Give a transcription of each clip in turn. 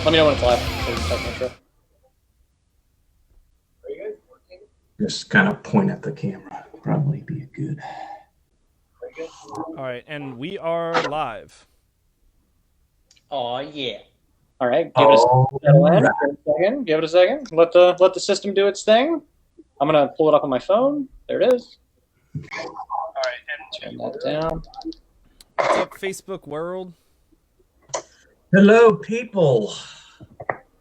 Let me know when it's live. So we can start the intro. Are you guys working? Just kind of point at the camera. Probably be good. Are you guys All right, and we are live. Oh yeah. All right. Give it a second. Give it a second. Let the system do its thing. I'm gonna pull it up on my phone. There it is. All right, and turn that down. What's up, Facebook world? Hello, people.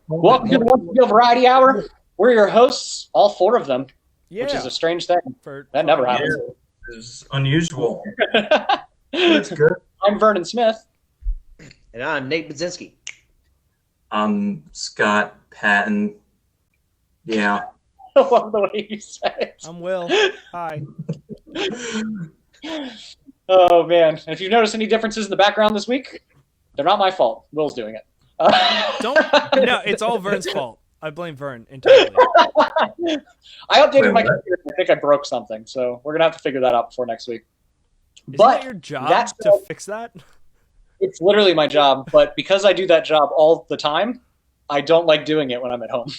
Welcome to the One Field Variety Hour. We're your hosts, all four of them, Yeah, which is a strange thing. That never Yeah, happens. it's unusual. It's good. I'm Vernon Smith. And I'm Nate Budzinski. I'm Scott Patton. Yeah. I love the way you said it. I'm Will. Hi. Oh man! And if you've noticed any differences in the background this week, they're not my fault. Will's doing it. No, it's all Vern's fault. I blame Vern entirely. I updated my Wait, what? computer. I think I broke something, so we're gonna have to figure that out before next week. Isn't But that your job that's to fix that? it's literally my job. But because I do that job all the time, I don't like doing it when I'm at home.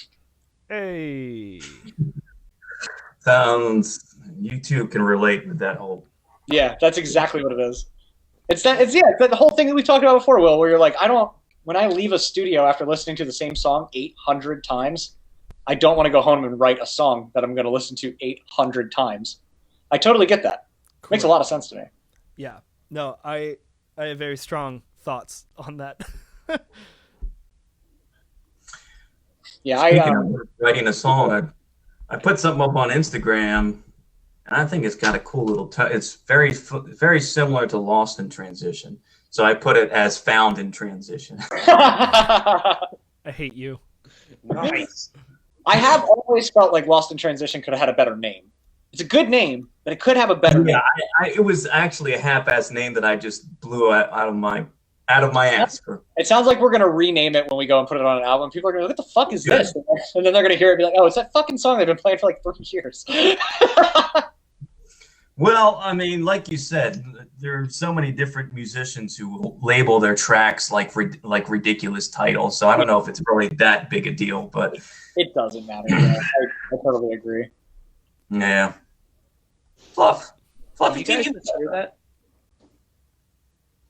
Hey. Sounds you two can relate with that whole. Yeah, that's exactly what it is. It's the whole thing that we talked about before, Will, where you're like, when I leave a studio after listening to the same song 800 times, I don't want to go home and write a song that I'm going to listen to 800 times. I totally get that. Makes a lot of sense to me. Yeah. No, I have very strong thoughts on that. Yeah, Speaking of writing a song, I put something up on Instagram, and I think it's got a cool little. It's very similar to Lost in Transition. So I put it as Found in Transition. I hate you. Nice. I have always felt like Lost in Transition could have had a better name. It's a good name, but it could have a better name. Yeah, it was actually a half-assed name that I just blew out of my ass. It sounds like we're going to rename it when we go and put it on an album. People are going to go, what the fuck is this? And then they're going to hear it and be like, oh, it's that fucking song they've been playing for like 3 years. Well, I mean, like you said, there are so many different musicians who label their tracks like ridiculous titles. So I don't know if it's really that big a deal, but It doesn't matter. Yeah. I totally agree. yeah. Fluffy Did you guys just hear that?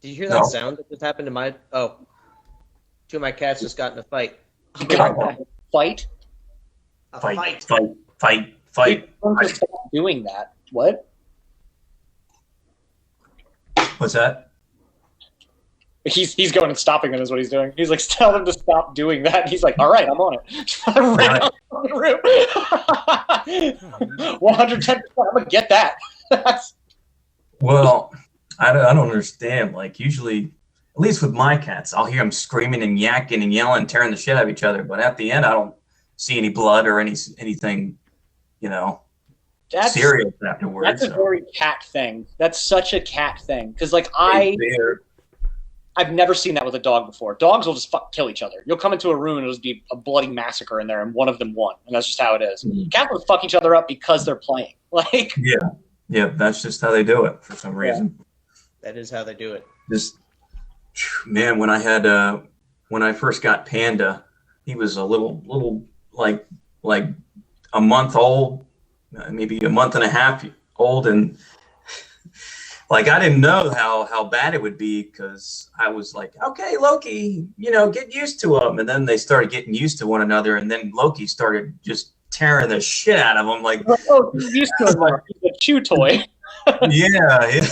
Did you hear that No. sound that just happened to my... Oh. Two of my cats just got in a fight. Fight? A Fight. Don't just stop doing that. What? What's that? He's going and stopping them is what he's doing. He's like, tell them to stop doing that. And he's like, all right, I'm on it. I ran out of the room. 110%. I'm going to get that. Well, I don't understand. Like usually, at least with my cats, I'll hear them screaming and yakking and yelling, tearing the shit out of each other. But at the end, I don't see any blood or anything, serious afterwards. That's a very cat thing. That's such a cat thing. Because like I've never seen that with a dog before. Dogs will just kill each other. You'll come into a room and it'll just be a bloody massacre in there, and one of them won, and that's just how it is. Mhm. Cats will fuck each other up because they're playing. Like, Yeah, that's just how they do it for some reason. That is how they do it. Just man, when I first got Panda, he was a little like a month old, maybe a month and a half old, and like I didn't know how bad it would be because I was like, okay, Loki, get used to him, and then they started getting used to one another, and then Loki started just tearing the shit out of him, like oh, he's used to it. Like, he's a chew toy. yeah.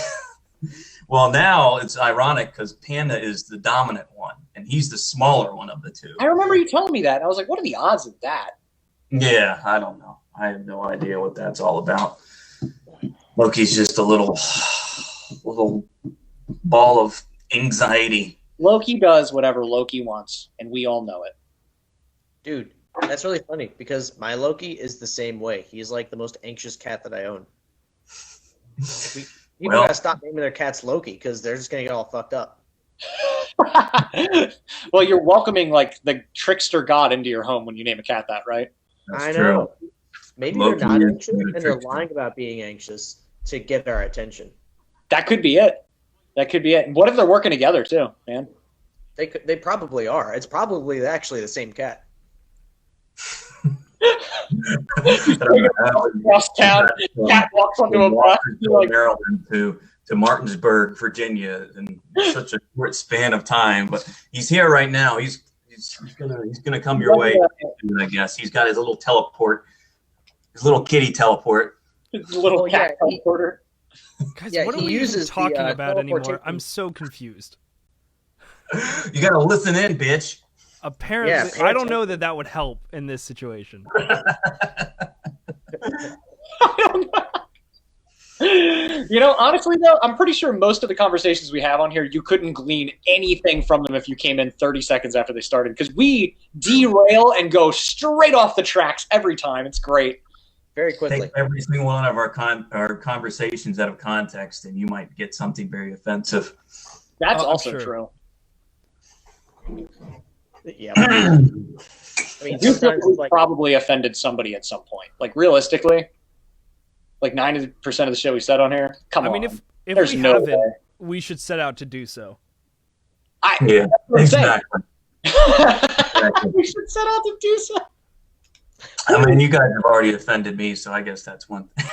Well, now it's ironic because Panda is the dominant one, and he's the smaller one of the two. I remember you telling me that, and I was like, what are the odds of that? Yeah, I don't know. I have no idea what that's all about. Loki's just a little ball of anxiety. Loki does whatever Loki wants, and we all know it. Dude, that's really funny because my Loki is the same way. He's like the most anxious cat that I own. People gotta stop naming their cats Loki because they're just gonna get all fucked up. Well, you're welcoming like the trickster god into your home when you name a cat that, right? That's I true. know. Maybe Loki they're not is anxious and they're trickster. lying about being anxious to get our attention. That could be it. That could be it. And what if they're working together too, man? They probably are. It's probably actually the same cat. Across town, cat walks onto a bus. Like, Maryland to Martinsburg, Virginia, in such a short span of time. But he's here right now. He's gonna come your way. I guess he's got his little teleport, his little kitty teleport. his little cat teleporter. Guys, Yeah, what are he we even uses talking the, about anymore? teleportation. I'm so confused. You gotta listen in, bitch. Apparently, Yeah, I don't know that would help in this situation. You know, honestly though, I'm pretty sure most of the conversations we have on here, you couldn't glean anything from them if you came in 30 seconds after they started, because we derail and go straight off the tracks every time. It's great. Very quickly. Take every single one of our conversations out of context, and you might get something very offensive. That's Oh, I'm also sure. true. Yeah. I mean, I do think sometimes we it's like, probably offended somebody at some point. Like, realistically, like 90% of the shit we said on here, come on. I mean, if There's we no haven't, way. we should set out to do so. Yeah, That's what I'm saying. exactly. We should set out to do so. I mean, you guys have already offended me, so I guess that's one thing.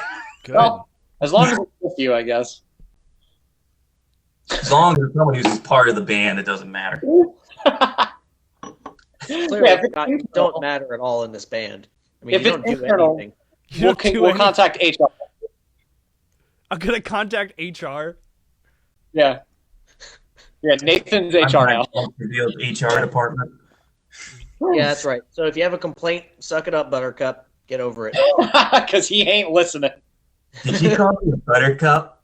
Good. Well, as long as it's with you, I guess. As long as it's somebody who's part of the band, it doesn't matter. clearly if it's not, internal- don't matter at all in this band. I mean, If you it's don't do internal- anything. You We'll, don't do we'll anything. contact HR. I'm gonna contact HR. Yeah. Yeah, Nathan's HR now. The HR department. Yeah, that's right. So if you have a complaint, suck it up, Buttercup. Get over it. Because he ain't listening. Did you call me a buttercup?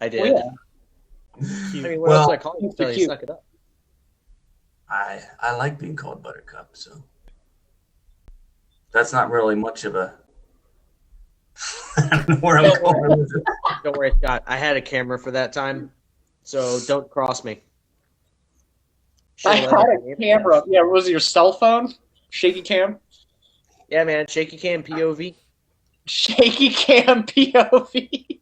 I did. Well, yeah. I mean, what Well, else would I call you? it's Tell you, cute. suck it up. I like being called buttercup, so that's not really much of a. I don't know where I'm going with it. Don't worry, Scott. I had a camera for that time, so don't cross me. I Should've had let a camera. Yeah, was it your cell phone? Shaky cam? Yeah, man. Shaky cam POV. Shaky cam POV.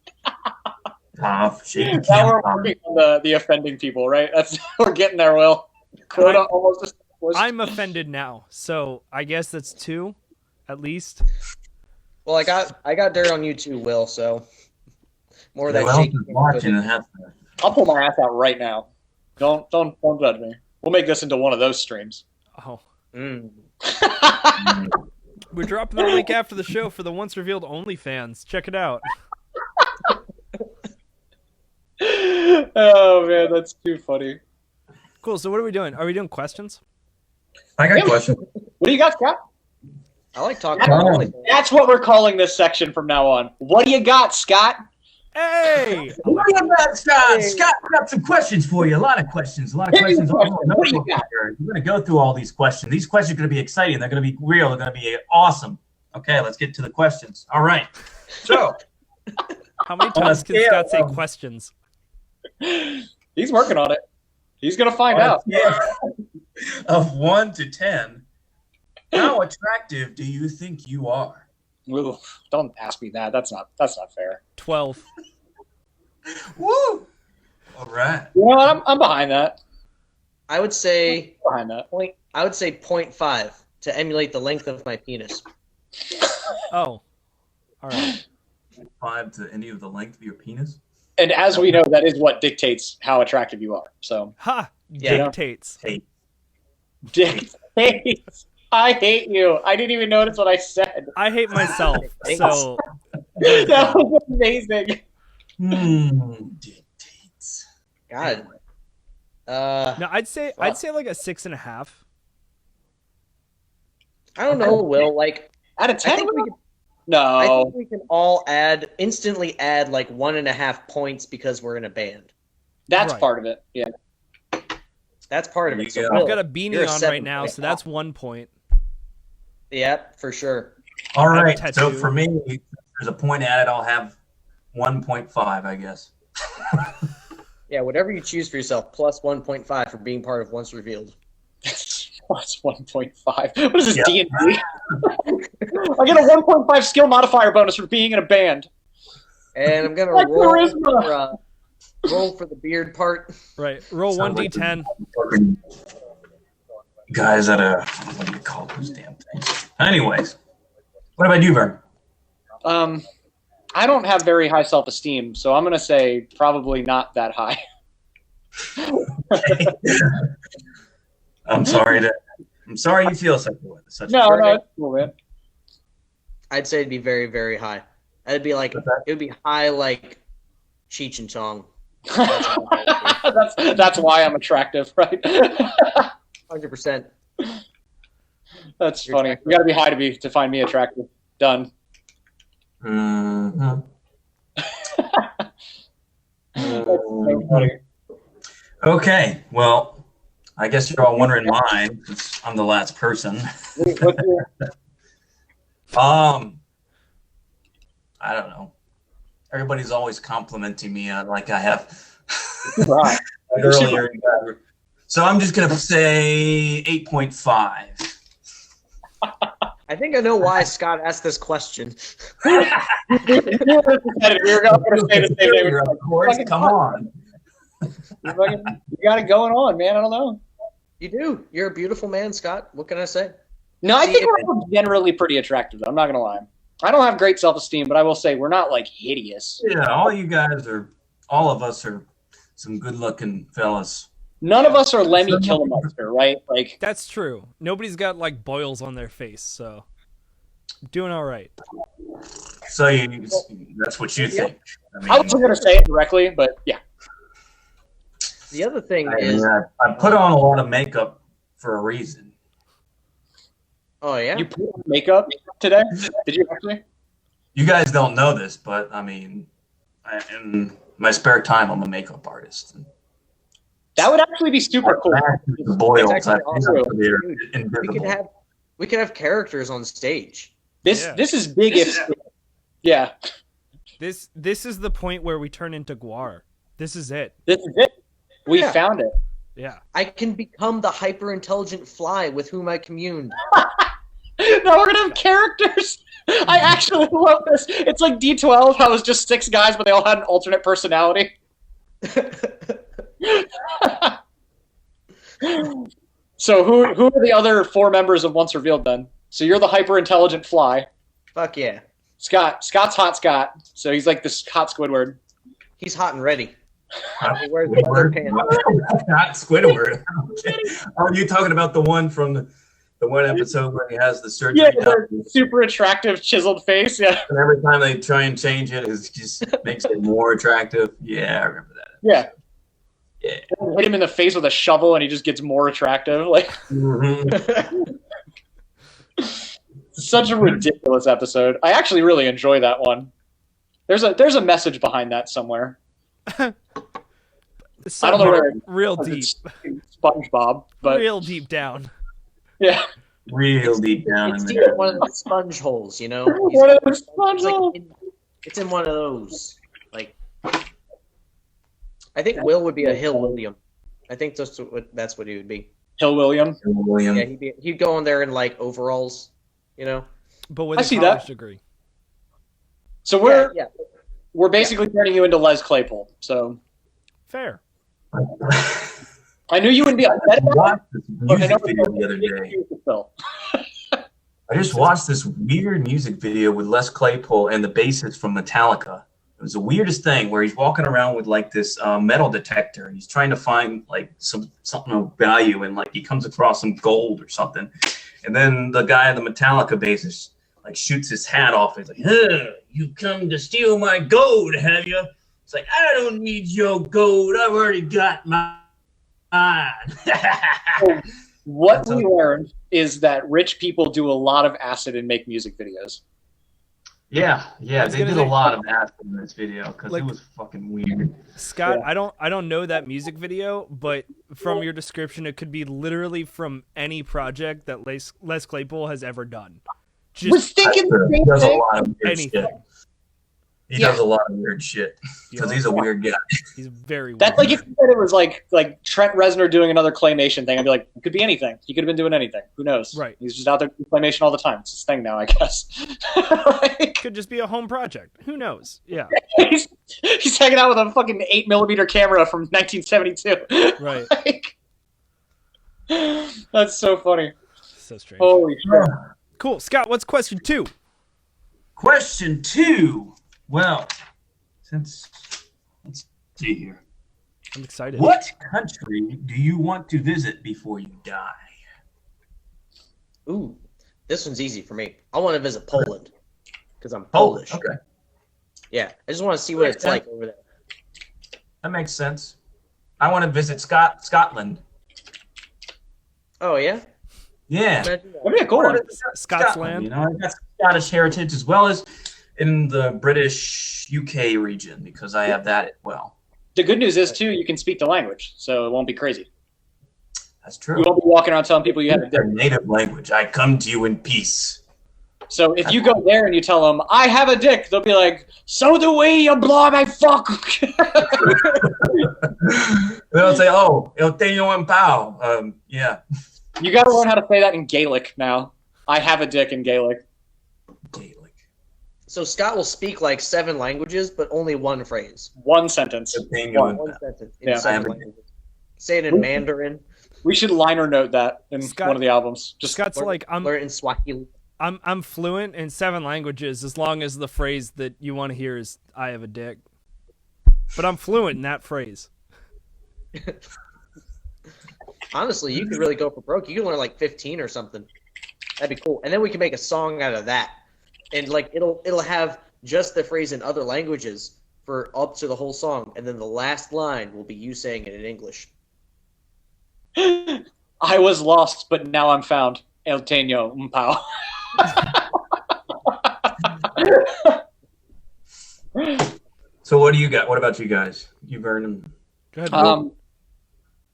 Shaky Now we're cam. working on the offending people, right? That's we're getting there, Will. Quota almost established. I'm offended now, so I guess that's 2, at least. Well, I got dirt on you too, Will. So more of that Well, shaky just cam watching footage. and have to. I'll pull my ass out right now. Don't judge me. We'll make this into one of those streams. Oh, Mm. we're dropping the link after the show for the once revealed OnlyFans. Check it out. Oh man, that's too funny. Cool. So what are we doing? Are we doing questions? I got a question. What do you got, Scott? I like talking about Oh. OnlyFans. That's what we're calling this section from now on. What do you got, Scott? Hey! What do you got, Scott? Scott, I got some questions for you. A lot of questions. Hit me with questions. What do you got? We're going to go through all these questions. These questions are going to be exciting. They're going to be real. They're going to be awesome. Okay, let's get to the questions. All right. So, How many On a times can scale Scott say of- questions? He's working on it. He's gonna find on a out. scale of 1 to 10, how attractive do you think you are? Ooh, don't ask me that. That's not fair. 12. Woo! All right. You know what? I'm behind that. I would say Behind that. I would say 0.5 to emulate the length of my penis. Oh. All right. 5 to any of the length of your penis? And as we know, that is what dictates how attractive you are. So Ha! Yeah. Dictates. Hey, dictates. I hate you. I didn't even notice what I said. I hate myself, Thanks. so That was amazing. dictates. God. no, I'd say like a 6.5. I don't know, Will. Like, Out of I 10? think we can, No. I think we can all instantly add like 1.5 points because we're in a band. That's Right. part of it. Yeah. That's part of There it. you So go. Will, I've got a you're beanie on 7 right now, point. so that's 1 point. Yep, for sure. All I have a right. So tattoo. for me, if there's a point added, I'll have 1.5, I guess. Yeah, whatever you choose for yourself, plus 1.5 for being part of Once Revealed. Plus 1.5. What is this, Yeah. D&D? I get a 1.5 skill modifier bonus for being in a band. And I'm gonna Like roll charisma. for Roll for the beard part. Right. Roll Sounds 1d10. fucking guys at a what do you call those damn things? Anyways, what about you, Vern? I don't have very high self-esteem, so I'm gonna say probably not that high. I'm sorry you feel such a way. No, it's cool, man. I'd say it'd be very, very high. It'd be like it would be high like Cheech and Chong. That's why I'm attractive, right? 100%. That's funny. You got to be high to find me attractive. Done. Mm-hmm. That's so funny. Okay, well, I guess you're all wondering mine, since I'm the last person. What's your- I don't know. Everybody's always complimenting me on like I have Right. earlier. So I'm just gonna say 8.5. I think I know why Scott asked this question. We were going to say the same thing. Of course, come on. You got it going on, man. I don't know. You do. You're a beautiful man, Scott. What can I say? No, I think we're all generally pretty attractive, though. I'm not going to lie. I don't have great self-esteem, but I will say we're not, like, hideous. Yeah, all of us are some good-looking fellas. None of us are Lemmy Kilmister, right? Like, That's true. Nobody's got like boils on their face, so doing all right. So that's what you think. I wasn't going to say it directly, but yeah. The other thing is, I put on a lot of makeup for a reason. oh yeah, You put on makeup today? Did you actually? You guys don't know this, but I mean, in my spare time, I'm a makeup artist. That would actually be super cool. The boils, It's I actually think awesome. they're we invisible. could have characters on stage. This is big if yeah. This is the point where we turn into Guar. This is it. This is it. We Yeah. found it. Yeah. I can become the hyper-intelligent fly with whom I commune. Now we're gonna have characters. I actually love this. It's like D12, how it was just 6 guys, but they all had an alternate personality. So who are the other 4 members of Once Revealed then? So you're the hyper intelligent fly. Fuck yeah, Scott's Hot Scott. So he's like this hot Squidward. he's hot and ready. He wears Squidward? leather pants. Not Squidward. Are you talking about the one from the one episode where he has the surgery? Yeah, done? the super attractive chiseled face. Yeah. And every time they try and change it, it just makes it more attractive. Yeah, I remember that. Yeah. Yeah. Hit him in the face with a shovel and he just gets more attractive. Like Mhm. such a ridiculous episode. I actually really enjoy that one. There's a message behind that somewhere. I don't know where real deep. it's SpongeBob, but Real deep down. yeah. Real deep down It's in deep there. in one of the sponge holes, you know. One of those sponge It's like holes. it's in one of those. Like, I think Will would be a Hill William. I think that's what he would be. Hill William. William. Yeah, he'd go in there in like overalls, you know. But with I a see college that. degree. So Yeah. we're basically turning you into Les Claypool. So Fair. I knew you wouldn't be upset about it. watched this but I music know video the other day. Phil. I just watched this weird music video with Les Claypool and the bassist from Metallica. It was the weirdest thing where he's walking around with like this metal detector and he's trying to find like something of value and like he comes across some gold or something. And then the guy, the Metallica bassist, like shoots his hat off. He's like, "Huh, you come to steal my gold, have you?" It's like, "I don't need your gold. I've already got mine." What we learned is that rich people do a lot of acid and make music videos. Yeah, was they gonna did say- a lot of acid in this video because Like- it was fucking weird. Scott, Yeah. I don't know that music video, but from your description, it could be literally from any project that Les Claypool has ever done. Was Just thinking the same There's a thing. lot of weird anything. shit. He does a lot of weird shit because he's a weird guy. He's very weird. That's like if you said it was like Trent Reznor doing another claymation thing. I'd be like, it could be anything. He could have been doing anything. Who knows? Right. He's just out there doing claymation all the time. It's his thing now, I guess. Like, Could just be a home project. Who knows? Yeah. he's hanging out with a fucking 8mm camera from 1972. Right. Like, that's so funny. So strange. Holy shit. Cool. Scott, what's question 2? Question 2. Well, let's see here. I'm excited. What country do you want to visit before you die? Ooh, this one's easy for me. I want to visit Poland because I'm Polish. Okay. Yeah, I just want to see what it's like over there. That makes sense. I want to visit Scotland. Oh, yeah? Yeah. That'd be a cool one. Scotsland. You know, I got Scottish heritage as well as in the British UK region because I have that as well. The good news is, too, you can speak the language, so it won't be crazy. That's true. You won't be walking around telling people you have a dick. Their native language. I come to you in peace. So if you go there and you tell them, I have a dick, they'll be like, so do we, you blow my fuck. They'll say, oh, eu tenho um pau. Yeah. You got to learn how to say that in Gaelic now. I have a dick in Gaelic. Gaelic. So Scott will speak like 7 languages, but only one phrase. One sentence. Eu tenho um One pau. sentence in Yeah. 7 languages. Say it in Mandarin. We should liner note that in Scott- one of the albums. Just Scott's like, Learn in Swahili. I'm fluent in 7 languages as long as the phrase that you want to hear is I have a dick. But I'm fluent in that phrase. Honestly, you could really go for broke. You can learn like 15 or something. That'd be cool. And then we can make a song out of that. And like it'll have just the phrase in other languages for up to the whole song, and then the last line will be you saying it in English. I was lost, but now I'm found. El Teño Mpao. So what do you got? What about you guys? You've earned them. Go ahead. Will.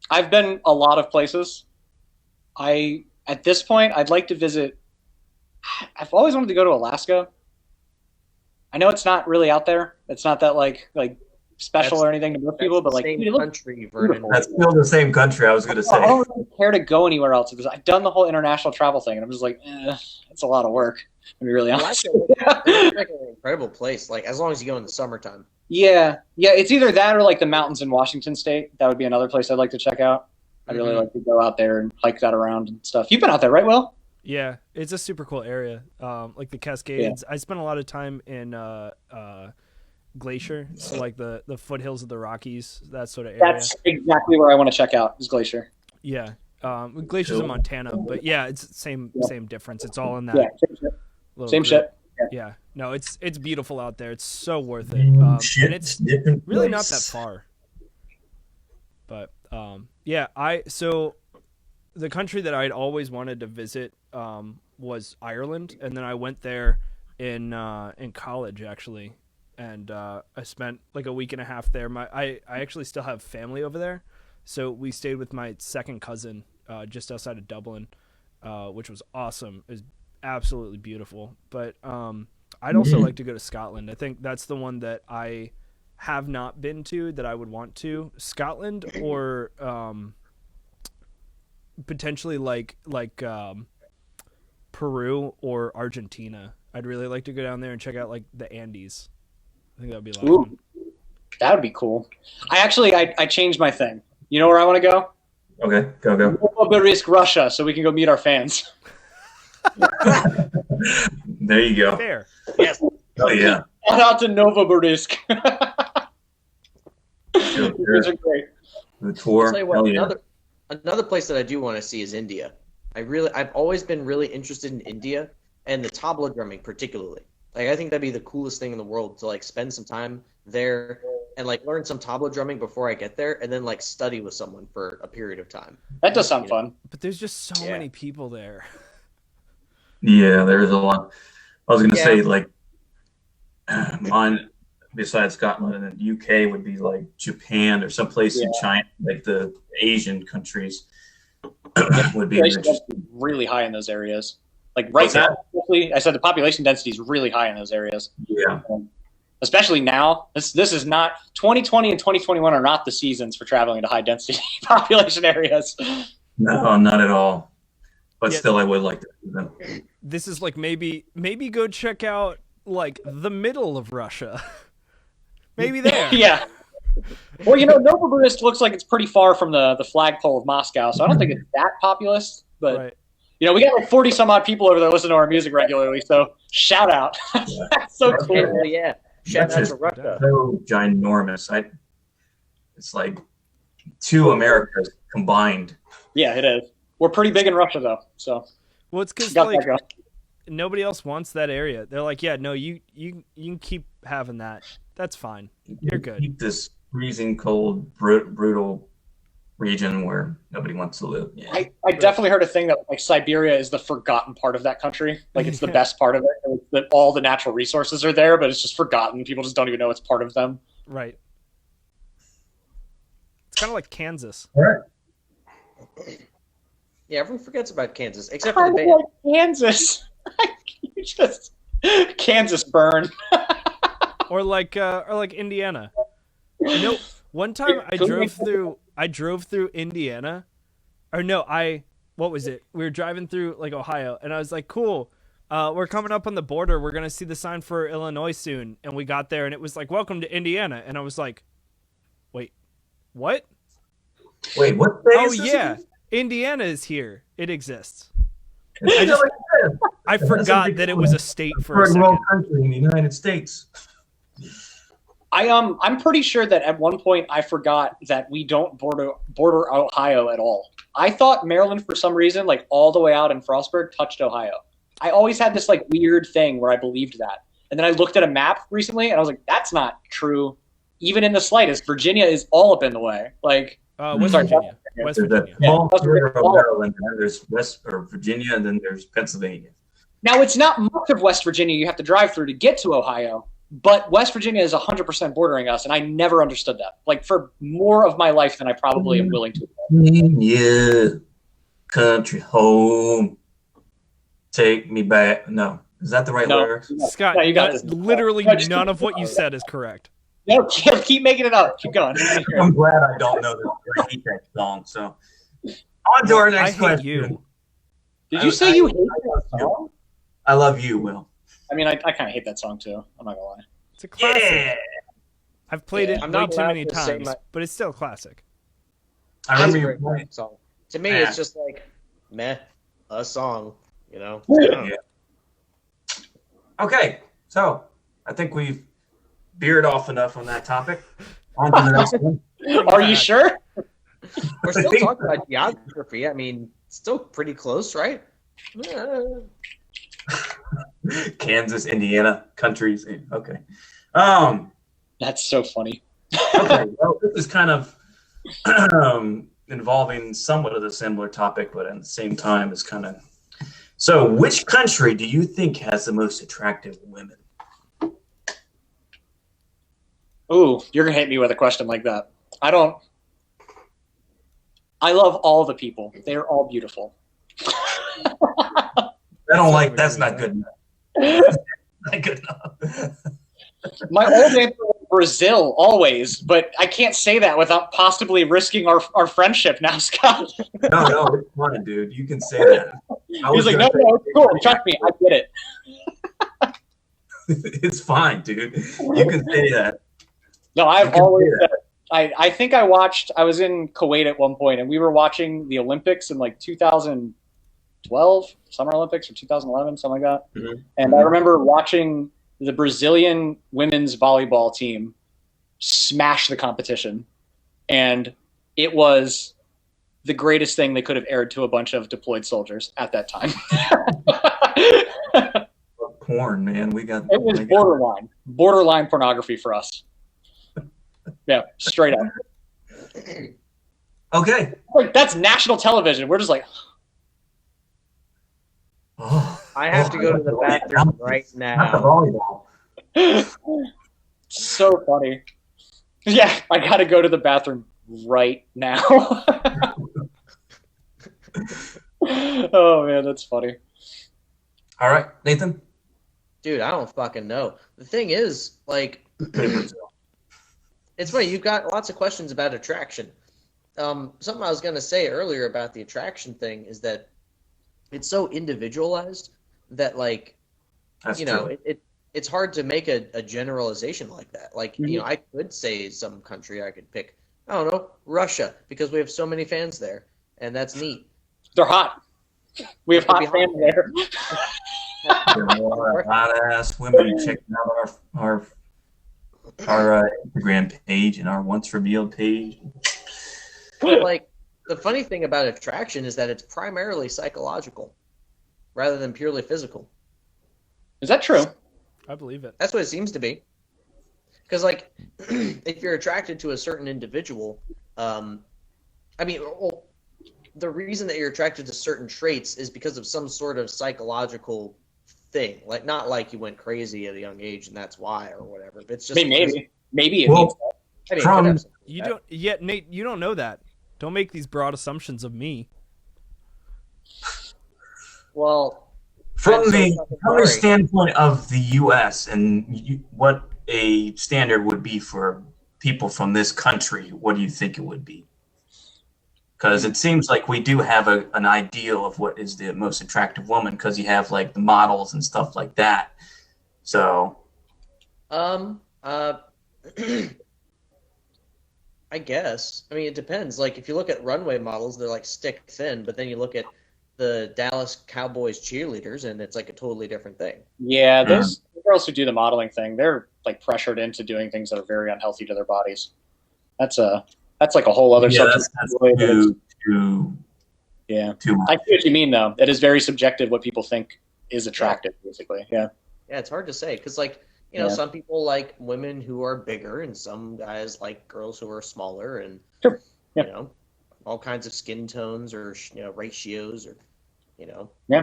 I've been a lot of places. At this point, I'd like to visit. I've always wanted to go to Alaska. I know it's not really out there. It's not that like special That's- or anything to most people, but like same dude, it looks country, Vernon. That's still the same country I was going to I say. don't really care to go anywhere else because I've done the whole international travel thing, and I'm just like, it's a lot of work. To be really honest. Alaska looks like an incredible place. Like as long as you go in the summertime. Yeah. It's either that or like the mountains in Washington State. That would be another place I'd like to check out. I'd really like to go out there and hike that around and stuff. You've been out there, right, Will? Yeah, it's a super cool area. Like the Cascades. I spent a lot of time in Glacier, so like the foothills of the Rockies, that sort of area. That's exactly where I want to check out is Glacier. Yeah. Glacier's in Montana, but yeah, it's same difference. It's all in that. Yeah, same shit. little Same group. shit. Yeah. No, it's beautiful out there. It's so worth it. And it's really not that far. But yeah, so the country that I'd always wanted to visit was Ireland, and then I went there in college actually, and I spent like a week and a half there. I actually still have family over there, so we stayed with my second cousin just outside of Dublin, which was awesome. It was absolutely beautiful. But I'd also like to go to Scotland. I think that's the one that I have not been to that I would want to. Scotland or potentially like Peru or Argentina. I'd really like to go down there and check out like the Andes. I think that would be a lot of fun. That would be cool. I changed my thing. You know where I want to go? Okay, go. Novosibirsk, Russia, so we can go meet our fans. There you go. Fair. Yes. Oh yeah. Shout out to Novosibirsk. Sure. These are great. The tour. I'll tell you what, Hell yeah. another place that I do want to see is India. I've always been really interested in India and the tabla drumming particularly. Like I think that'd be the coolest thing in the world to like spend some time there and like learn some tabla drumming before I get there, and then like study with someone for a period of time. That does sound fun. But there's just so many people there. Yeah, there's a lot. I was gonna Yeah. say like mine besides Scotland and the UK would be like Japan or someplace in China, like the Asian countries would be Population interesting. density is really high in those areas. Like right What's now, that? especially, I said the population density is really high in those areas. Yeah. especially now. This is not 2020 and 2021 are not the seasons for traveling to high density population areas. No, not at all. But still, I would like to see them. This is like maybe go check out like the middle of Russia. Maybe there. Yeah. Well, Novosibirsk looks like it's pretty far from the flagpole of Moscow, so I don't think it's that populous. But Right. we got like 40 some odd people over there listening to our music regularly. So shout out. That's so cool. Hell yeah. Shout out to Russia. So ginormous. It's like 2 Americas combined. Yeah, it is. We're pretty big in Russia though. So Well, it's because got like that going. nobody else wants that area. They're like, yeah, no, you can keep having that. That's fine. You're good. Keep this freezing cold, brutal region where nobody wants to live. Yeah. I definitely heard a thing that like Siberia is the forgotten part of that country. Like it's the best part of it. That all the natural resources are there, but it's just forgotten. People just don't even know it's part of them. Right. It's kind of like Kansas. All right. Yeah, everyone forgets about Kansas, except for I the band. like Kansas. You just Kansas burn. Or like Indiana. One time I drove through Indiana. Or no, what was it? We were driving through like Ohio and I was like, cool. We're coming up on the border. We're going to see the sign for Illinois soon. And we got there and it was like, welcome to Indiana. And I was like, wait, what? Wait, what state Oh is this yeah. again? Indiana is here. It exists. It's I forgot that it was a state for a third world second. country in the United States. I'm pretty sure that at one point I forgot that we don't border Ohio at all. I thought Maryland for some reason, like all the way out in Frostburg, touched Ohio. I always had this like weird thing where I believed that. And then I looked at a map recently and I was like, that's not true. Even in the slightest. Virginia is all up in the way. Like West Sorry, Virginia. West There's a Virginia. small Yeah. border of Maryland, and then there's Virginia, and then there's Pennsylvania. now it's not much of West Virginia you have to drive through to get to Ohio, but West Virginia is 100% bordering us, and I never understood that. Like for more of my life than I probably am willing to. Yeah, country home, take me back. No, is that the right No. lyrics? Scott, No, you got this. literally No, just none keep of what you said is correct. No, keep making it up. Keep going. I'm glad I don't know that. I hate that song. So, on to our I next hate question. you. Did you say you hate that song? I love you, Will. I mean, I kind of hate that song too. I'm not gonna lie. It's a classic. Yeah. I've played it I'm way not too allowed many to say times, my- but it's still a classic. I remember you playing. song. To me, Yeah. it's just like meh, a song. Yeah. Okay, so I think we've veered off enough on that topic. On to the next one. Are you sure? We're still talking about geography. I mean, still pretty close, right? Kansas, Indiana, countries. Okay. That's so funny. Okay. Well, this is kind of involving somewhat of a similar topic, but at the same time, it's kind of. So, which country do you think has the most attractive women? Ooh, you're gonna hit me with a question like that. I love all the people. They're all beautiful. I don't like. That's not good enough. Not good enough. My old answer was Brazil, always, but I can't say that without possibly risking our friendship now, Scott. No, it's fine, dude. You can say that. He's like, no, it's cool. Trust me, I get it. It's fine, dude. You can say that. No, You I've can always say that. said I think I was in Kuwait at one point, and we were watching the Olympics in like 2012, Summer Olympics, or 2011, something like that. Mhm. And I remember watching the Brazilian women's volleyball team smash the competition. And it was the greatest thing they could have aired to a bunch of deployed soldiers at that time. Porn, man. We got. It was borderline pornography for us. Yeah, straight up. Okay. Like, that's national television. We're just like, Oh, I have to go to the bathroom right not the now. volleyball. so funny. Yeah, I gotta go to the bathroom right now. Oh man, that's funny. All right, Nathan. Dude, I don't fucking know. The thing is, like, It's funny, you've got lots of questions about attraction. Something I was going to say earlier about the attraction thing is that it's so individualized that, like, That's you know, true. it's hard to make a generalization like that. Like, you know, I could say some country I could pick. I don't know, Russia, because we have so many fans there, and that's neat. They're hot. We have hot fans there. There are a lot of hot-ass women checking out our Instagram page and our Once Revealed page. But, like, the funny thing about attraction is that it's primarily psychological rather than purely physical. Is that true? I believe it. That's what it seems to be. Because, like, if you're attracted to a certain individual, the reason that you're attracted to certain traits is because of some sort of psychological thing. Like, not like you went crazy at a young age and that's why or whatever. But it's just maybe it means that. You don't yet, Nate. You don't know that. Don't make these broad assumptions of me. Well, From the standpoint of the U.S. and what a standard would be for people from this country, what do you think it would be? Because it seems like we do have an ideal of what is the most attractive woman, because you have like the models and stuff like that. So, I guess. I mean, it depends. Like, if you look at runway models, they're like stick thin, but then you look at the Dallas Cowboys cheerleaders, and it's like a totally different thing. Yeah, those girls who do the modeling thing, they're like pressured into doing things that are very unhealthy to their bodies. That's like a whole other subject. Yeah, I see what you mean, though. It is very subjective what people think is attractive, basically. Yeah. Yeah, it's hard to say because, like, you know, some people like women who are bigger, and some guys like girls who are smaller, and you know, all kinds of skin tones or ratios, or it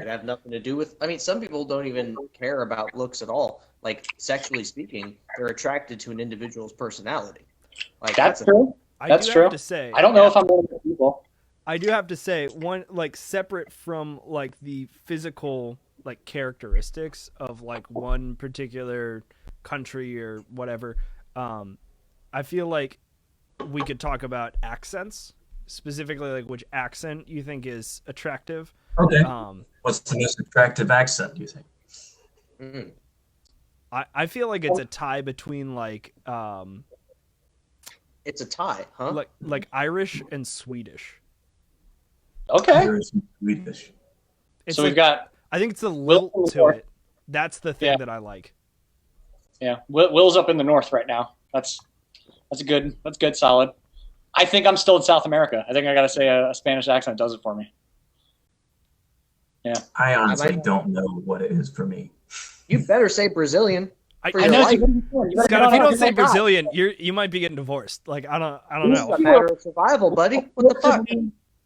have nothing to do with. I mean, some people don't even care about looks at all. Like, sexually speaking, they're attracted to an individual's personality. Like, that's true. That's true. Have to say, I don't know if I'm one of those people. I do have to say, one, like, separate from like the physical like characteristics of like one particular country or whatever, I feel like we could talk about accents, specifically like which accent you think is attractive. Okay. What's the most attractive accent, do you think? I feel like it's a tie between like it's a tie, huh? Like Irish and Swedish. Okay. Irish and Swedish. So we've got. I think it's the lilt to it. That's the thing that I like. Yeah, Will's up in the north right now. That's good. That's good, solid. I think I'm still in South America. I think I got to say a Spanish accent does it for me. Yeah. I honestly don't know what it is for me. You better say Brazilian. I know. Scott, if you don't say Brazilian, you might be getting divorced. Like, I don't know. It's a matter of survival, buddy. What the fuck?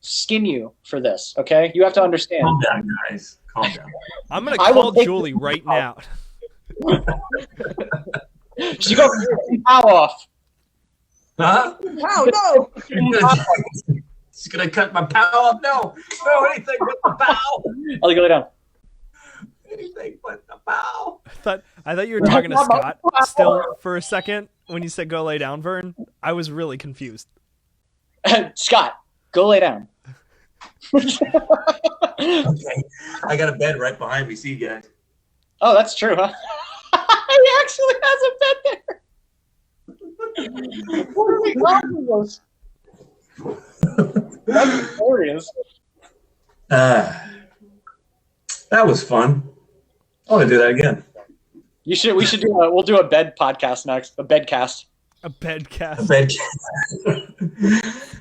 Skin you for this, okay? You have to understand. Calm down, guys. Calm down. I'm gonna call Julie right now. She goes pow off. Huh? Wow, no! She's gonna cut my pow off. No, anything but the pow. I'll go lay down. Anything but the pow. I thought you were talking to Scott still for a second when you said go lay down, Vern. I was really confused. Scott, go lay down. Okay, I got a bed right behind me. See you guys. Oh, that's true, huh? He actually has a bed there. What are we talking about? That's hilarious. That was fun. I want to do that again. We should do we'll do a bed podcast next. A bedcast. A bedcast.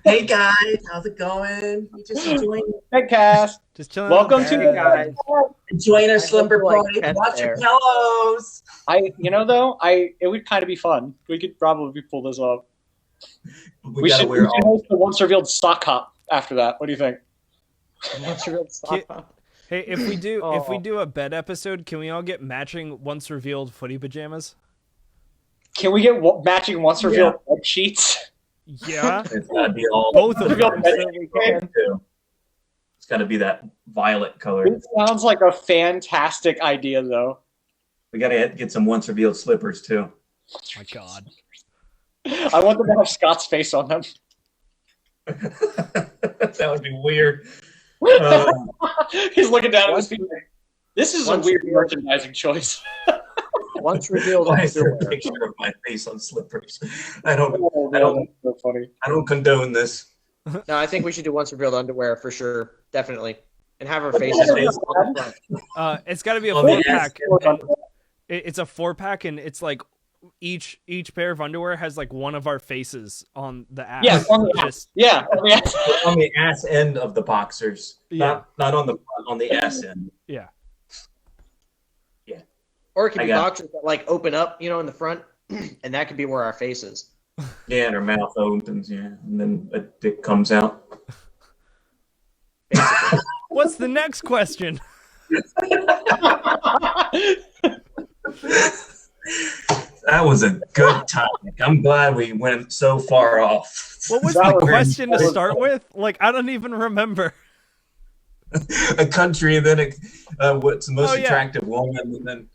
Hey guys, how's it going? We just enjoying bedcast. Just chilling. Welcome to you guys. Enjoying our slumber party. Watch your pillows. It would kind of be fun. We could probably pull this off. We should host the Once Revealed sock hop after that. What do you think? Once Revealed sock hop. Hey, if we do a bed episode, can we all get matching Once Revealed footy pajamas? Can we get matching Once Revealed bed sheets? Yeah. It's gotta be all both of them. It's gotta be that violet color. It sounds like a fantastic idea, though. We gotta get some Once Revealed slippers too. My God. I want them to have Scott's face on them. That would be weird. He's looking down at his feet. This is a weird merchandising choice. Once revealed, Why is there a picture of my face on slippers? I don't. That's so funny. I don't condone this. No, I think we should do once revealed underwear for sure, definitely, and have our faces on the front. It's got to be a On the 4-pack. It's a 4-pack, and it's like each pair of underwear has like one of our faces on the ass. Yeah, on the ass. Yeah, on the ass end of the boxers. Yeah. Not on the ass end. Yeah. Yeah. Or it could be boxers that like open up, in the front, and that could be where our face is. Yeah, and her mouth opens, and then a dick comes out. What's the next question? That was a good topic. I'm glad we went so far off. What was the question to start with? Like, I don't even remember. A country, and then what's the most attractive woman, and then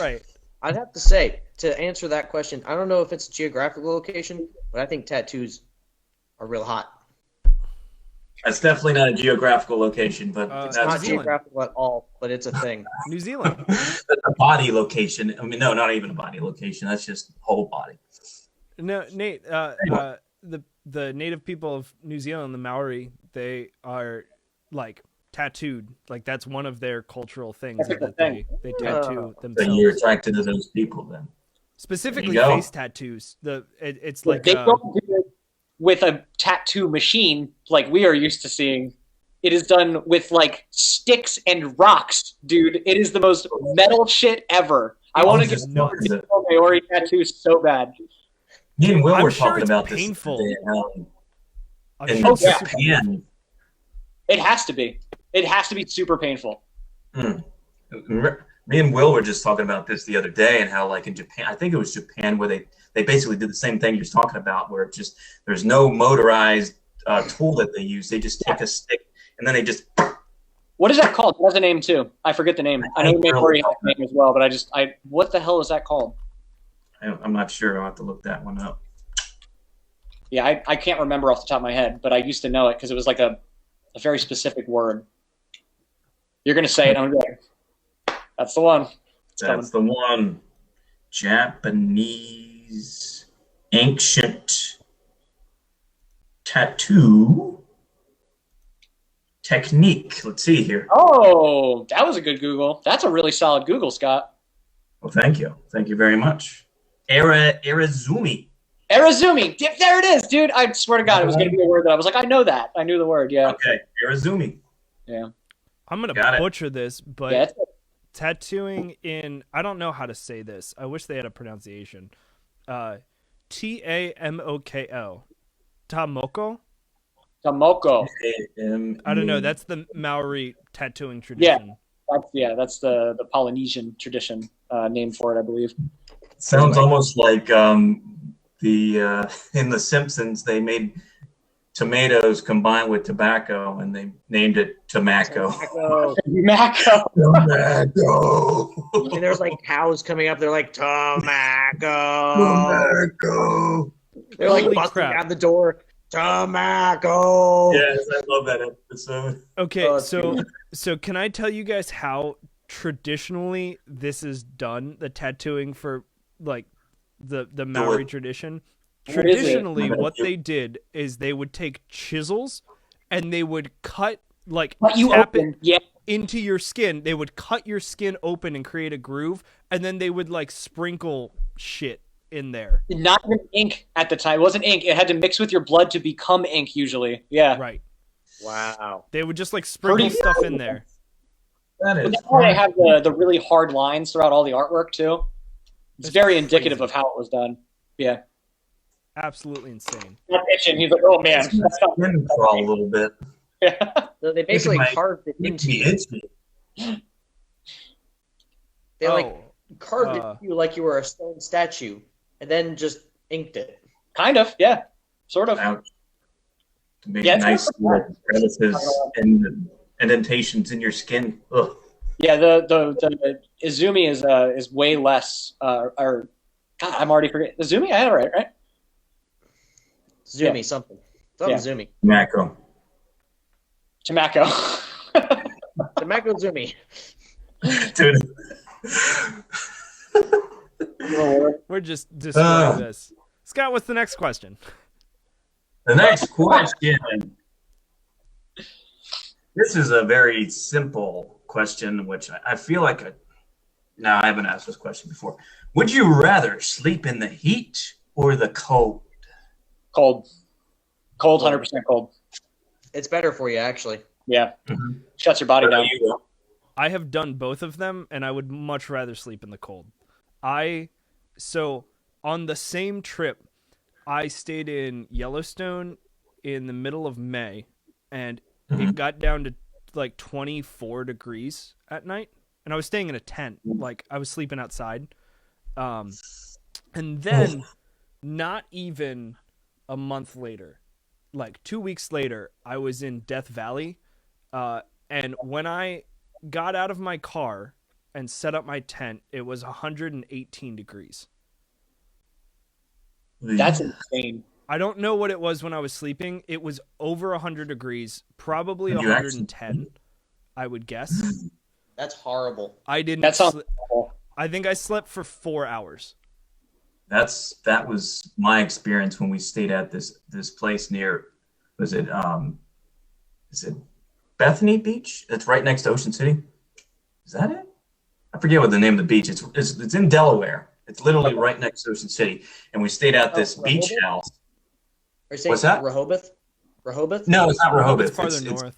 right. I'd have to say, to answer that question, I don't know if it's a geographical location, but I think tattoos are real hot. That's definitely not a geographical location, but It's that's not geographical at all, but it's a thing. New Zealand. That's a body location. I mean, no, not even a body location. That's just whole body. No, Nate. The native people of New Zealand, the Maori, they are like tattooed. Like that's one of their cultural things that they tattoo themselves. So you're attracted to those people then. Specifically face tattoos. It's like they don't do it with a tattoo machine like we are used to seeing. It is done with like sticks and rocks, dude. It is the most metal shit ever. I want to get a Maori tattoo so bad. Me and Will were sure talking about painful. this in Japan. It has to be. It has to be super painful. Me and Will were just talking about this the other day, and how like in Japan, I think it was Japan, where they basically did the same thing you're talking about, where it just there's no motorized tool that they use. They just take a stick and then they just. What is that called? It has a name too. I forget the name. I know Maori has a name as well, but what the hell is that called? I'm not sure. I'll have to look that one up. Yeah, I can't remember off the top of my head, but I used to know it because it was like a very specific word. You're gonna say it. I'm gonna be like, that's the one. That's the one. Japanese ancient tattoo technique. Let's see here. Oh, that was a good Google. That's a really solid Google, Scott. Well, thank you. Thank you very much. Arizumi. Arizumi. There it is, dude. I swear to God, it was going to be a word that I was like, I know that. I knew the word, yeah. Okay, Arizumi. Yeah. I'm going to butcher this, but tattooing in, I don't know how to say this. I wish they had a pronunciation. Tamoko. Tamoko? Tamoko. I don't know. That's the Maori tattooing tradition. That's the Polynesian tradition name for it, I believe. Sounds almost like in The Simpsons, they made tomatoes combined with tobacco, and they named it Tobacco. Tobacco. And there's like cows coming up. They're like tobacco. Tobacco. They're like busting down the door. Tobacco. Yes, I love that episode. Okay, so can I tell you guys how traditionally this is done? The tattooing for like the Maori tradition. Traditionally, what they did is they would take chisels and they would tap it into your skin. They would cut your skin open and create a groove, and then they would like sprinkle shit in there. Not even ink at the time. It wasn't ink. It had to mix with your blood to become ink usually. Yeah. Right. Wow. They would just like sprinkle stuff in there. That is. That's why they have the really hard lines throughout all the artwork too. It's very indicative of how it was done. Yeah. Absolutely insane. That itching. He's like, oh man. Crawl a little bit. Yeah. So they basically carved it into you. They carved it into you like you were a stone statue, and then just inked it. Kind of, yeah. Sort of. To make nice crevices and indentations in your skin. Ugh. Yeah, the Izumi is way less, or God, I'm already forgetting. The Zumi? I had it right? Zumi, Yeah. something. Yeah. Zumi. Macro. Tobacco. Tobacco Zumi. Dude. We're just destroying this. Scott, what's the next question? The next question. This is a very simple question, which I feel like I haven't asked this question before. Would you rather sleep in the heat or the cold? Cold, 100% cold. It's better for you, actually. Yeah, shuts your body down. I have done both of them, and I would much rather sleep in the cold. So on the same trip, I stayed in Yellowstone in the middle of May, and it got down to like 24 degrees at night, and I was staying in a tent. Like, I was sleeping outside. And then not even a month later, like 2 weeks later, I was in Death Valley. And when I got out of my car and set up my tent, it was 118 degrees. That's insane. I don't know what it was when I was sleeping. It was over 100 degrees, probably 110, I would guess. That's horrible. I didn't. That sounds awful. I think I slept for 4 hours. That was my experience when we stayed at this place near, is it Bethany Beach? It's right next to Ocean City. Is that it? I forget what the name of the beach. It's in Delaware. It's literally right next to Ocean City, and we stayed at this beach house. Are you saying What's that? Rehoboth? Rehoboth? No, it's not Rehoboth. It's farther north.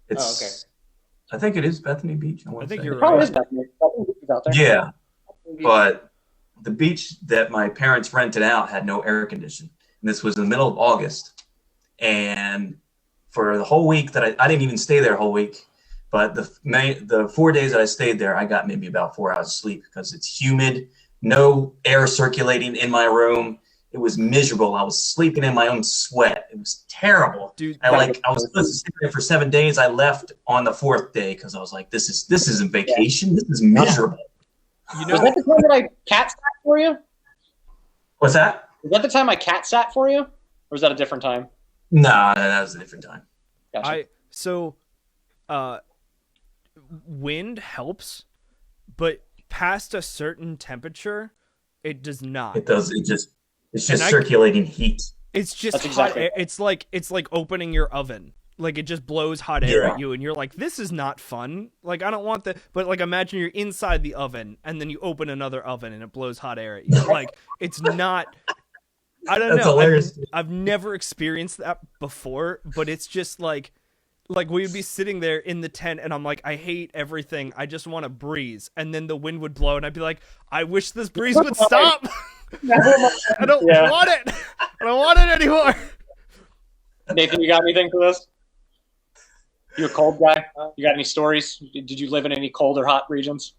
It's, okay. I think it is Bethany Beach. I think you're Probably right. is Bethany. Bethany's out there. Yeah, but the beach that my parents rented out had no air conditioning. And this was in the middle of August. And for the whole week that I didn't even stay there a whole week, but the 4 days that I stayed there, I got maybe about 4 hours of sleep because it's humid, no air circulating in my room. It was miserable. I was sleeping in my own sweat. It was terrible. Dude, I was supposed to stay there for 7 days. I left on the 4th day because I was like, this isn't vacation. This is miserable. You know, Was that the time that I cat sat for you? What's that? Was that the time I cat sat for you? Or was that a different time? No, that was a different time. Gotcha. Wind helps, but past a certain temperature, it does not. It does. It's just circulating heat. It's just That's hot exactly air. It's like opening your oven. Like, it just blows hot air at you, and you're like, this is not fun. Like, I don't want that. But like, imagine you're inside the oven, and then you open another oven, and it blows hot air at you. Like, it's not. I don't That's know. hilarious. I've never experienced that before, but it's just like we'd be sitting there in the tent, and I'm like, I hate everything. I just want to breeze, and then the wind would blow, and I'd be like, I wish this breeze would stop. I don't want it. I don't want it anymore. Nathan, you got anything for this? You a cold guy? You got any stories? Did you live in any cold or hot regions?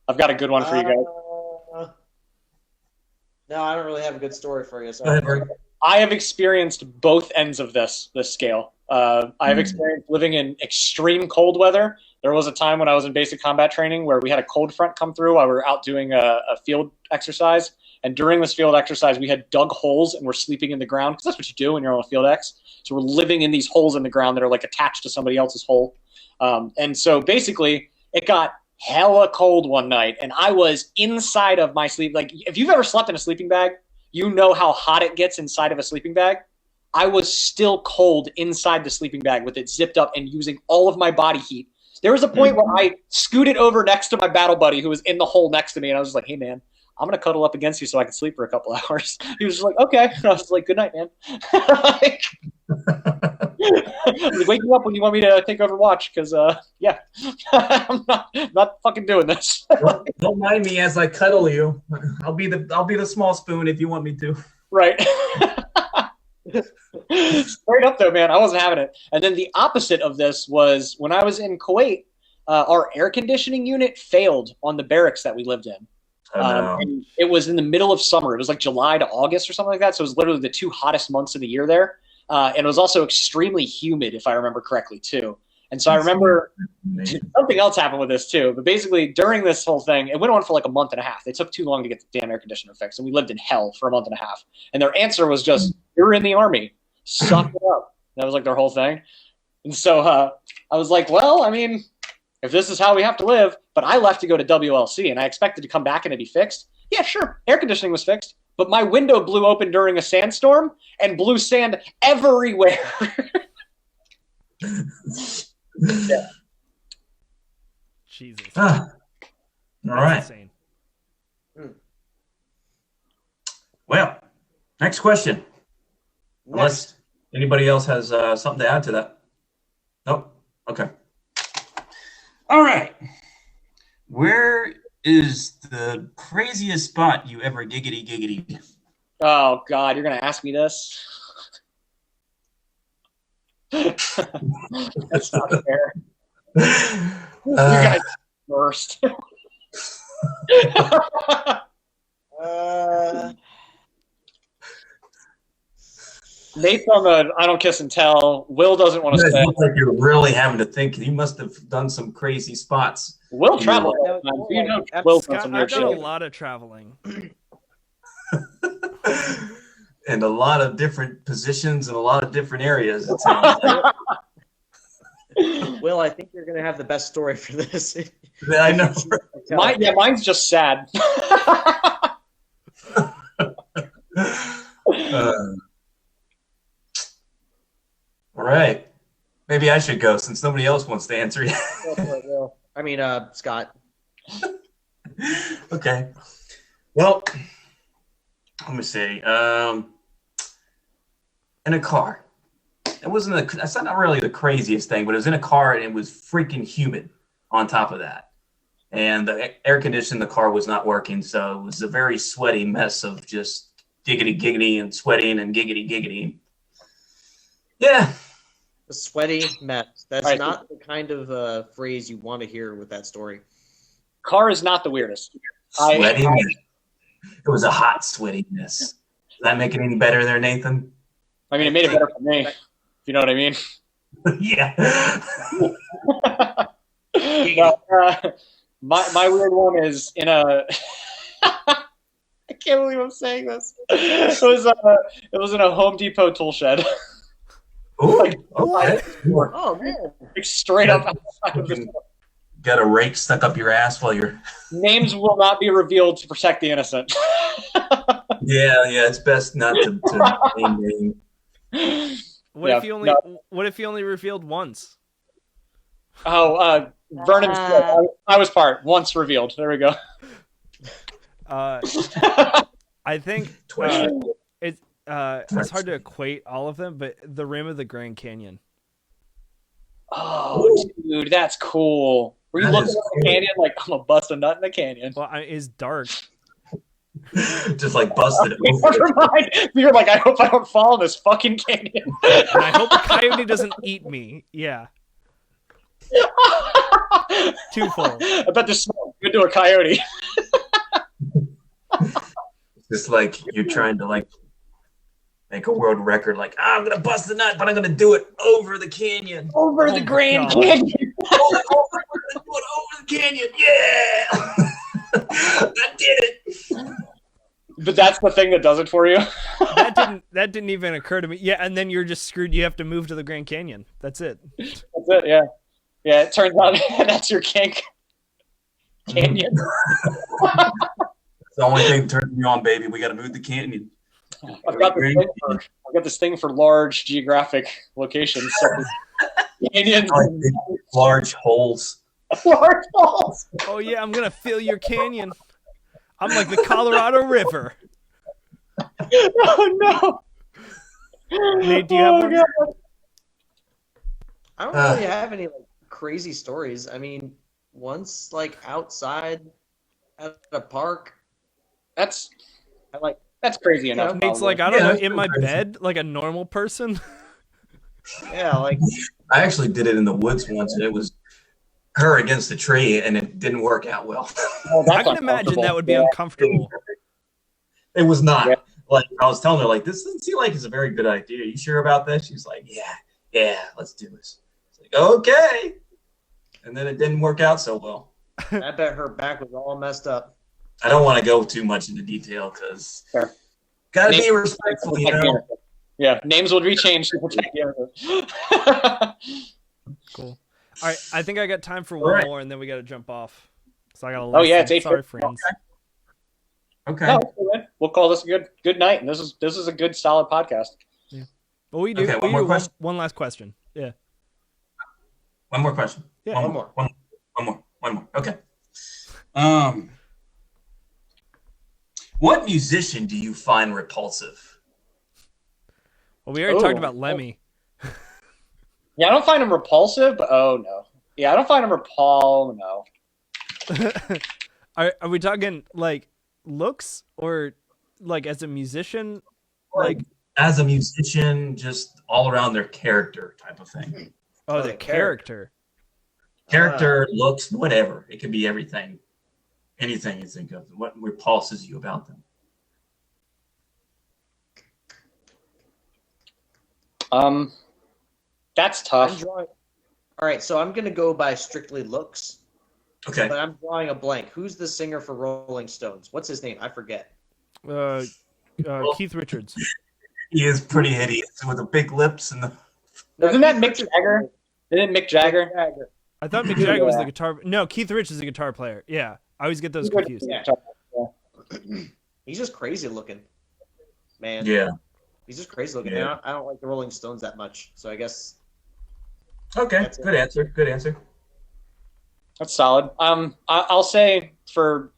I've got a good one for you guys. No, I don't really have a good story for you. So. I have experienced both ends of this scale. I have experienced living in extreme cold weather. There was a time when I was in basic combat training where we had a cold front come through while we were out doing a field exercise. And during this field exercise, we had dug holes and we're sleeping in the ground because that's what you do when you're on a field ex. So we're living in these holes in the ground that are like attached to somebody else's hole. And so basically, it got hella cold one night, and I was inside of my sleep. Like, if you've ever slept in a sleeping bag, you know how hot it gets inside of a sleeping bag. I was still cold inside the sleeping bag with it zipped up and using all of my body heat. There was a point where I scooted over next to my battle buddy who was in the hole next to me, and I was like, hey, man, I'm going to cuddle up against you so I can sleep for a couple hours. He was just like, okay. And I was like, good night, man. Like, wake me up when you want me to take over watch because, yeah, I'm not fucking doing this. Don't mind me as I cuddle you. I'll be the small spoon if you want me to. Right. Straight up, though, man, I wasn't having it. And then the opposite of this was when I was in Kuwait, our air conditioning unit failed on the barracks that we lived in. And it was in the middle of summer. It was like July to August or something like that. So it was literally the two hottest months of the year there. And it was also extremely humid, if I remember correctly, too. And so I remember something else happened with this too. But basically, during this whole thing, it went on for like a month and a half. They took too long to get the damn air conditioner fixed, and we lived in hell for a month and a half. And their answer was just, "You're in the Army. Suck it up." That was like their whole thing. And so I was like, well, I mean, if this is how we have to live, but I left to go to WLC, and I expected to come back and it'd be fixed. Yeah, sure, air conditioning was fixed, but my window blew open during a sandstorm and blew sand everywhere. Yeah. Jesus. All right. Insane. Well, next question. Unless anybody else has something to add to that. Nope. Okay. All right. Where is the craziest spot you ever giggity? Oh, God, you're going to ask me this? That's not fair. You guys first. Nate's on the I don't kiss and tell. Will doesn't want to say. Looks like you're really having to think. You must have done some crazy spots. Will travel. You know, Will's done Scott, some I've weird done a shit. lot of traveling. And a lot of different positions and a lot of different areas. It sounds like. Will, I think you're going to have the best story for this. I know. Mine's just sad. All right. Maybe I should go since nobody else wants to answer yet. I mean, Scott. Okay. Well, let me see. In a car. That's not really the craziest thing, but it was in a car and it was freaking humid on top of that. And the air conditioning in the car was not working, so it was a very sweaty mess of just giggity and sweating and giggity. Yeah. A sweaty mess. That's Right. not the kind of phrase you want to hear with that story. Car is not the weirdest. Sweaty mess. It was a hot sweaty mess. Does that make it any better there, Nathan? I mean, it made it better for me. If you know what I mean. Yeah. No, my weird one is in a. I can't believe I'm saying this. It was in a Home Depot tool shed. Ooh, Like, okay. Oh, man. Like straight up outside of the Fucking got a rake stuck up your ass while you're. Names will not be revealed to protect the innocent. Yeah, it's best not to name. What if you only revealed once? Oh, Vernon's. I was part once revealed. There we go. I think it's hard to equate all of them, but the rim of the Grand Canyon. Oh, dude, that's cool. Were you looking at the canyon like I'm gonna bust a nut in the canyon? Well, it's dark. Just like busted. Never mind. You're like, I hope I don't fall in this fucking canyon. And I hope a coyote doesn't eat me. Yeah. Twofold. I bet this smells good to a coyote. Just like you're trying to like make a world record. Like I'm gonna bust the nut, but I'm gonna do it over the canyon. Over the Grand God. Canyon. Over the canyon. Yeah. I did it. But that's the thing that does it for you. That didn't even occur to me. Yeah, and then you're just screwed. You have to move to the Grand Canyon. That's it. That's it. Yeah. Yeah. It turns out that's your kink. Canyon. It's the only thing that turns me on, baby. We got to move the canyon. I've got this thing for large geographic locations. So canyons, Large holes. large holes. Oh yeah, I'm gonna fill your canyon. I'm like the Colorado River. Oh no. Nate, do you have one? God. I don't really have any like crazy stories. I mean, once like outside at a park, That's I crazy enough. Nate's like, I don't know, in my bed, like a normal person. yeah, like I actually did it in the woods once, and it was her against the tree, and it didn't work out well. Oh, that's I can imagine that would be uncomfortable. It was not. Yeah. Like I was telling her, like this doesn't seem like it's a very good idea. Are you sure about this? She's like, yeah, let's do this. Like, okay. And then it didn't work out so well. I bet her back was all messed up. I don't want to go too much into detail because got to be respectful, you know. Yeah, names will be changed to protect the innocent. Cool. All right, I think I got time for one more, and then we got to jump off. So I got to. Oh yeah, it's 8:00. Sorry, friends. Okay. No, we'll call this a good night, and this is a good solid podcast. Yeah. Well, we do. Okay, one last question. Yeah. One more question. Yeah. One more. Okay. What musician do you find repulsive? Well, we already talked about Lemmy. Yeah, I don't find him repulsive, but no. Yeah, I don't find him no. Are we talking like looks or like as a musician? Like as a musician, just all around their character type of thing. Oh, the character. Character, looks, whatever. It could be everything. Anything you think of. What repulses you about them? That's tough. All right, so I'm going to go by strictly looks. Okay. But I'm drawing a blank. Who's the singer for Rolling Stones? What's his name? I forget. Keith Richards. He is pretty hideous with the big lips and the. Isn't that Mick Jagger? Isn't it Mick Jagger? I thought Mick Jagger was the guitar. No, Keith Richards is the guitar player. Yeah, I always get those confused. Yeah. He's just crazy looking, man. Yeah. He's just crazy looking. Yeah. I don't like the Rolling Stones that much, so I guess. Okay. Good answer. Good answer. That's solid. I'll say for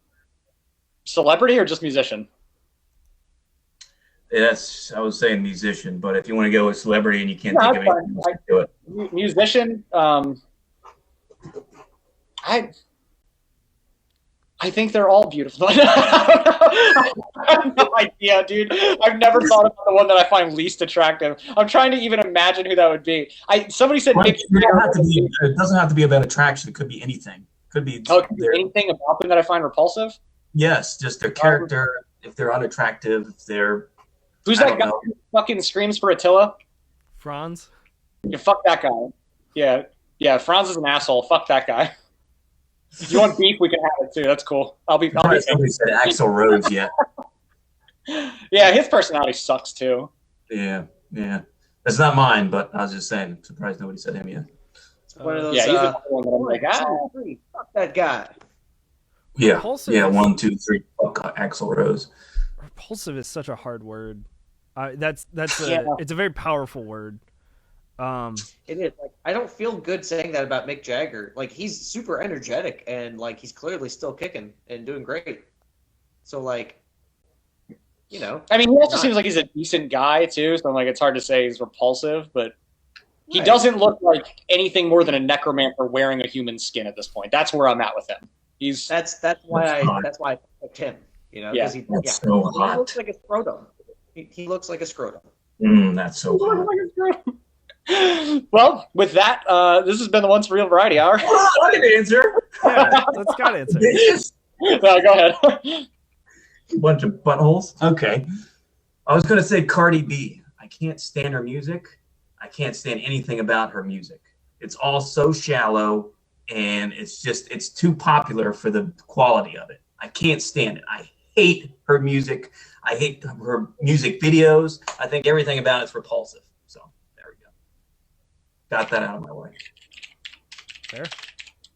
celebrity or just musician. Yes, I was saying musician, but if you want to go with celebrity and you can't think of anything, do it. Musician. I think they're all beautiful. I have no idea, dude. I've never thought about the one that I find least attractive. I'm trying to even imagine who that would be. Somebody said it doesn't have to be about attraction. It could be anything. It could be anything about them that I find repulsive. Yes, just their character. If they're unattractive, if they're. Who's that guy who fucking screams for Attila? Franz. Yeah, fuck that guy. Yeah. Franz is an asshole. Fuck that guy. If you want beef, we can have it too. That's cool. Somebody said Axl Rose yet. Yeah, his personality sucks too. Yeah. That's not mine, but I was just saying. I'm surprised nobody said him yet. One of those, he's the one that I'm like, fuck that guy. Yeah. Repulsive. Yeah. 1, 2, 3. Fuck Axl Rose. Repulsive is such a hard word. It's a very powerful word. It is. Like, I don't feel good saying that about Mick Jagger. Like, he's super energetic and like he's clearly still kicking and doing great. So like, you know. I mean, he also seems like he's a decent guy too. So like, it's hard to say he's repulsive, but he doesn't look like anything more than a necromancer wearing a human skin at this point. That's where I'm at with him. That's why I picked him. You know, because he looks like a scrotum. He looks like a scrotum. That's so hot. Well, with that, this has been the Once Real Variety Hour. I can answer. Yeah, let's got answer. Go ahead. A bunch of buttholes. Okay. I was going to say Cardi B. I can't stand her music. I can't stand anything about her music. It's all so shallow, and it's too popular for the quality of it. I can't stand it. I hate her music. I hate her music videos. I think everything about it's repulsive. So there we go. Got that out of my way. Fair.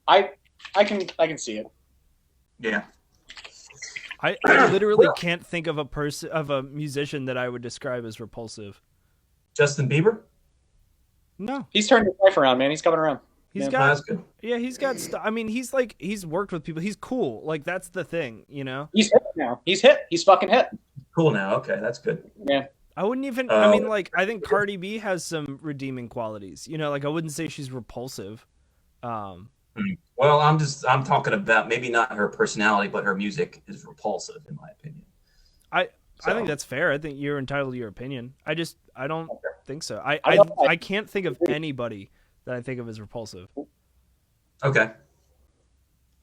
I can see it. Yeah. I literally can't think of a musician that I would describe as repulsive. Justin Bieber? No. He's turned his life around, man. He's coming around. He's got I mean, he's worked with people. He's cool. Like, that's the thing, you know? He's hit now. He's hit. He's fucking hit. Cool now. Okay, that's good. Yeah. I wouldn't even I mean, like, I think Cardi B has some redeeming qualities. You know, like, I wouldn't say she's repulsive. Well, I'm talking about maybe not her personality, but her music is repulsive in my opinion. I think that's fair. I think you're entitled to your opinion. I don't think so. I can't think of anybody that I think of as repulsive. Okay.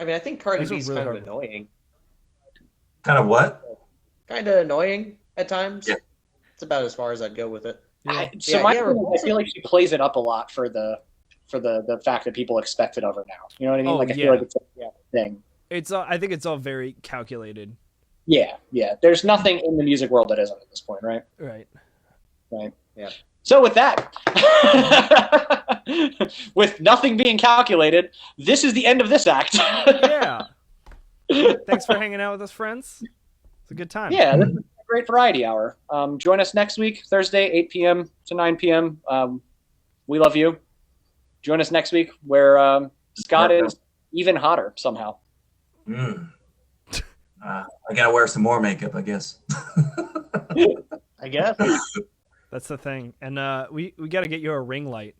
I mean, I think Cardi B's really kind of annoying. Kind of what? Kind of annoying at times. Yeah. It's about as far as I'd go with it. I feel like she plays it up a lot for the for the fact that people expect it of her now. You know what I mean? Oh, like I yeah. feel like it's a thing. It's I think it's all very calculated. Yeah. There's nothing in the music world that isn't at this point, right? Right. Yeah. So with that, with nothing being calculated, this is the end of this act. Yeah. Thanks for hanging out with us, friends. It's a good time. Yeah, this is a great variety hour. Join us next week, Thursday, 8 p.m. to 9 p.m. We love you. Join us next week where Scott is even hotter somehow. I gotta wear some more makeup, I guess. I guess. That's the thing. And we got to get you a ring light.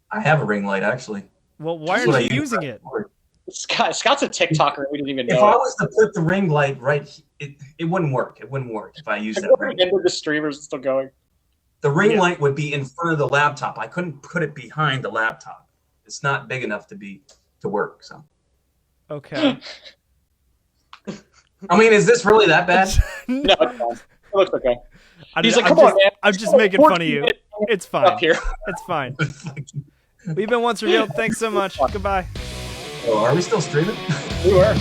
I have a ring light, actually. Well, why aren't you using it? Scott's a TikToker. We didn't even know. If I was to put the ring light right, it wouldn't work. It wouldn't work if I used that ring. The streamers are still going. The ring light would be in front of the laptop. I couldn't put it behind the laptop. It's not big enough to work. So. Okay. I mean, is this really that bad? No, it's fine. It looks okay. He's like, I'm come on, man. I'm just making fun of you. It's fine. Up here. It's fine. We've been Once Revealed. Thanks so much. Goodbye. Oh, are we still streaming? We were.